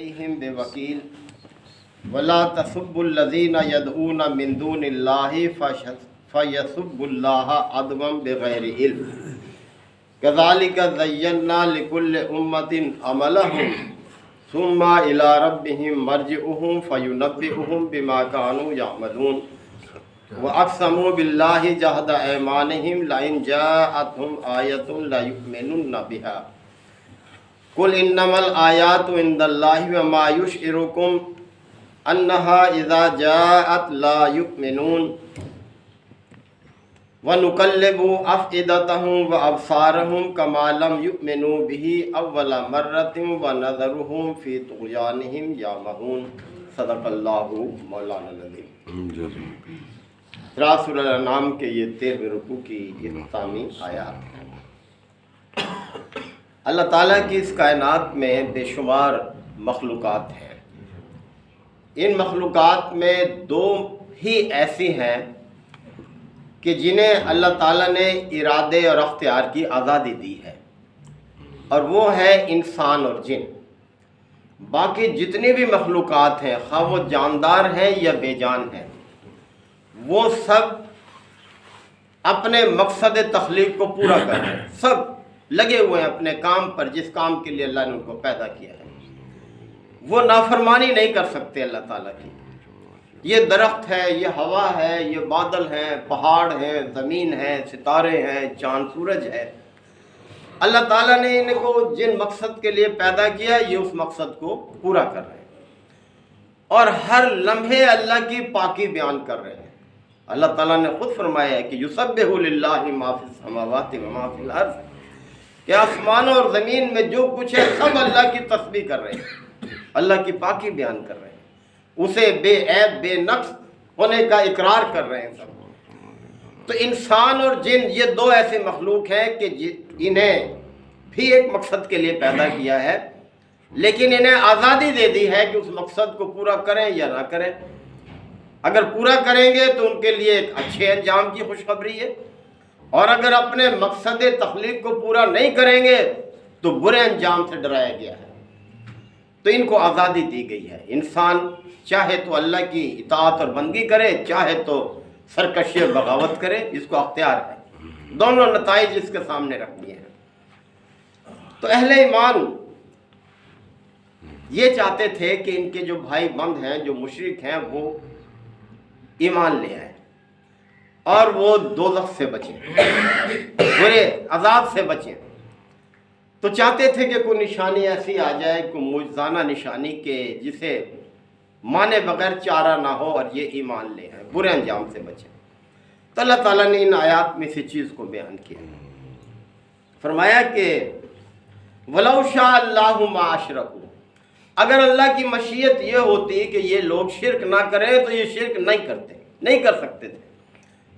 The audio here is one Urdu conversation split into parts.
علیہم بوکیل ولا تسبوا الذین یدعون من دون اللہ فیسبوا اللہ عدوا بغیر علم کذالک زینا لکل امۃ عملہم ثم الی ربہم مرجعہم فینبئہم بما کانوا یعملون وَأَقْسَمُوا بِاللَّهِ جَهْدَ أَيْمَانِهِمْ لَئِنْ جَاءَتْهُمْ آيَةٌ لَيُؤْمِنُنَّ بِهَا قُلْ إِنَّمَا الْآيَاتُ عِندَ اللَّهِ وَمَا يُشْعِرُكُمْ أَنَّهَا إِذَا جَاءَتْ لَا يُؤْمِنُونَ وَنُقَلِّبُ أَفْئِدَتَهُمْ وَأَبْصَارَهُمْ كَمَا لَمْ يُؤْمِنُوا بِهِ أَوَّلَ مَرَّةٍ وَنَذَرُهُمْ فِي طُغْيَانِهِمْ يَعْمَهُونَ صدق اللہ مولانا العظیم۔ سورہ الانعام کے یہ 13ویں رکوع کی اختتامی آیات ہیں۔ اللہ تعالیٰ کی اس کائنات میں بے شمار مخلوقات ہیں۔ ان مخلوقات میں دو ہی ایسی ہیں کہ جنہیں اللہ تعالیٰ نے ارادے اور اختیار کی آزادی دی ہے، اور وہ ہے انسان اور جن۔ باقی جتنی بھی مخلوقات ہیں، خواہ وہ جاندار ہیں یا بے جان ہیں، وہ سب اپنے مقصد تخلیق کو پورا کر رہے ہیں، سب لگے ہوئے ہیں اپنے کام پر، جس کام کے لیے اللہ نے ان کو پیدا کیا ہے۔ وہ نافرمانی نہیں کر سکتے اللہ تعالیٰ کی۔ یہ درخت ہے، یہ ہوا ہے، یہ بادل ہیں، پہاڑ ہیں، زمین ہے، ستارے ہیں، چاند سورج ہے۔ اللہ تعالیٰ نے ان کو جن مقصد کے لیے پیدا کیا، یہ اس مقصد کو پورا کر رہے ہیں، اور ہر لمحے اللہ کی پاکی بیان کر رہے ہیں۔ اللہ تعالیٰ نے خود فرمایا ہے کہ یسبح للہ ما فی السماوات و ما فی الارض، کہ آسمانوں اور زمین میں جو کچھ ہے سب اللہ کی تسبیح کر رہے ہیں، اللہ کی پاکی بیان کر رہے ہیں، اسے بے عیب بے نقص ہونے کا اقرار کر رہے ہیں سب۔ تو انسان اور جن یہ دو ایسے مخلوق ہیں کہ انہیں بھی ایک مقصد کے لیے پیدا کیا ہے، لیکن انہیں آزادی دے دی ہے کہ اس مقصد کو پورا کریں یا نہ کریں۔ اگر پورا کریں گے تو ان کے لیے ایک اچھے انجام کی خوشخبری ہے، اور اگر اپنے مقصد تخلیق کو پورا نہیں کریں گے تو برے انجام سے ڈرایا گیا ہے۔ تو ان کو آزادی دی گئی ہے۔ انسان چاہے تو اللہ کی اطاعت اور بندگی کرے، چاہے تو سرکشی اور بغاوت کرے، اس کو اختیار ہے۔ دونوں نتائج اس کے سامنے رکھ دیے ہیں۔ تو اہل ایمان یہ چاہتے تھے کہ ان کے جو بھائی بند ہیں، جو مشرک ہیں، وہ ایمان لے آئیں اور وہ دوزخ سے بچیں، برے عذاب سے بچیں۔ تو چاہتے تھے کہ کوئی نشانی ایسی آ جائے، کوئی معجزانہ نشانی کہ جسے مانے بغیر چارہ نہ ہو اور یہ ایمان لے آئیں، برے انجام سے بچیں۔ تو اللہ تعالیٰ نے ان آیات میں سے چیز کو بیان کیا، فرمایا کہ وَلَوْ شَاءَ اللَّهُ مَا أَشْرَكُوا، اگر اللہ کی مشیت یہ ہوتی کہ یہ لوگ شرک نہ کریں تو یہ شرک نہیں کر سکتے تھے۔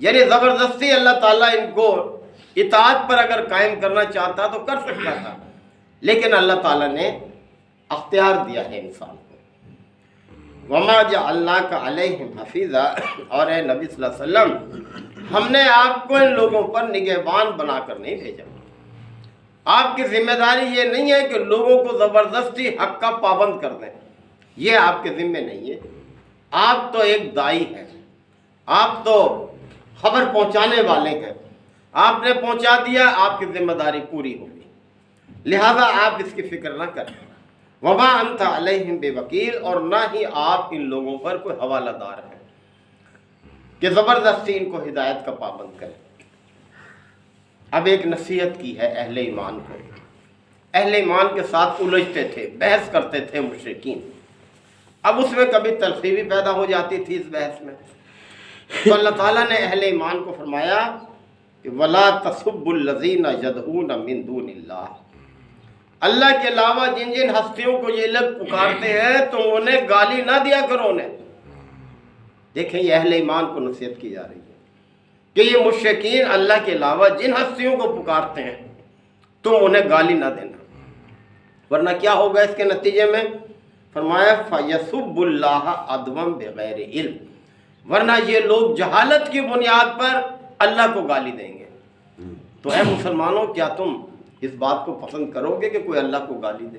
یعنی زبردستی اللہ تعالیٰ ان کو اطاعت پر اگر قائم کرنا چاہتا تو کر سکتا تھا، لیکن اللہ تعالیٰ نے اختیار دیا ہے انسان کو۔ وَمَا جَعَلْنَاكَ عَلَيْهِمْ حَفِيظًا، اور اے نبی صلی اللہ علیہ وسلم، ہم نے آپ کو ان لوگوں پر نگہبان بنا کر نہیں بھیجا۔ آپ کی ذمہ داری یہ نہیں ہے کہ لوگوں کو زبردستی حق کا پابند کر دیں، یہ آپ کے ذمہ نہیں ہے۔ آپ تو ایک دائی ہیں، آپ تو خبر پہنچانے والے ہیں، آپ نے پہنچا دیا، آپ کی ذمہ داری پوری ہوگی، لہذا آپ اس کی فکر نہ کریں۔ وَمَا أَنْتَ عَلَيْهِمْ بِوَكِيلٍ، اور نہ ہی آپ ان لوگوں پر کوئی حوالہ دار ہیں کہ زبردستی ان کو ہدایت کا پابند کریں۔ اب ایک نصیحت کی ہے اہل ایمان کو۔ اہل ایمان کے ساتھ الجھتے تھے، بحث کرتے تھے مشرکین۔ اب اس میں کبھی تلخی بھی پیدا ہو جاتی تھی اس بحث میں۔ تو اللہ تعالیٰ نے اہل ایمان کو فرمایا کہ وَلَا تَسُبُّوا الَّذِينَ يَدْعُونَ مِن دُونِ اللَّهِ، اللہ کے علاوہ جن جن ہستیوں کو یہ لوگ پکارتے ہیں تو انہیں گالی نہ دیا کرو انہیں۔ دیکھیں یہ اہل ایمان کو نصیحت کی جا رہی ہے کہ یہ مشرکین اللہ کے علاوہ جن ہستیوں کو پکارتے ہیں تم انہیں گالی نہ دینا، ورنہ کیا ہوگا اس کے نتیجے میں؟ فرمایا فَيَسُبُّ اللَّهَ عَدْوًا بِغَيْرِ عِلْمٍ، ورنہ یہ لوگ جہالت کی بنیاد پر اللہ کو گالی دیں گے۔ تو اے مسلمانوں، کیا تم اس بات کو پسند کرو گے کہ کوئی اللہ کو گالی دے؟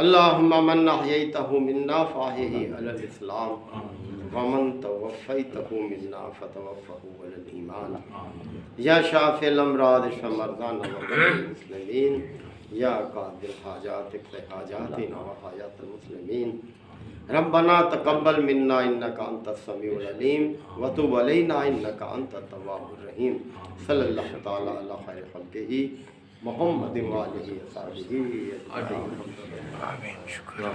اللہم من احییتہ منا فاحیہ علی الاسلام ومن توفیتہ منا فتوفہ علی الایمان یا شافی الامراض اشف مرضانا ومرضى المسلمین یا قاضی الحاجات اقض حاجاتنا وحاجات المسلمین ربنا تقبل منا انک انت السمیع العلیم وتب علینا انک انت التواب الرحیم صلی اللہ تعالی علی خیر خلقہ محمد وآلہ وصحبہ اجمعین. آمین. شکریہ.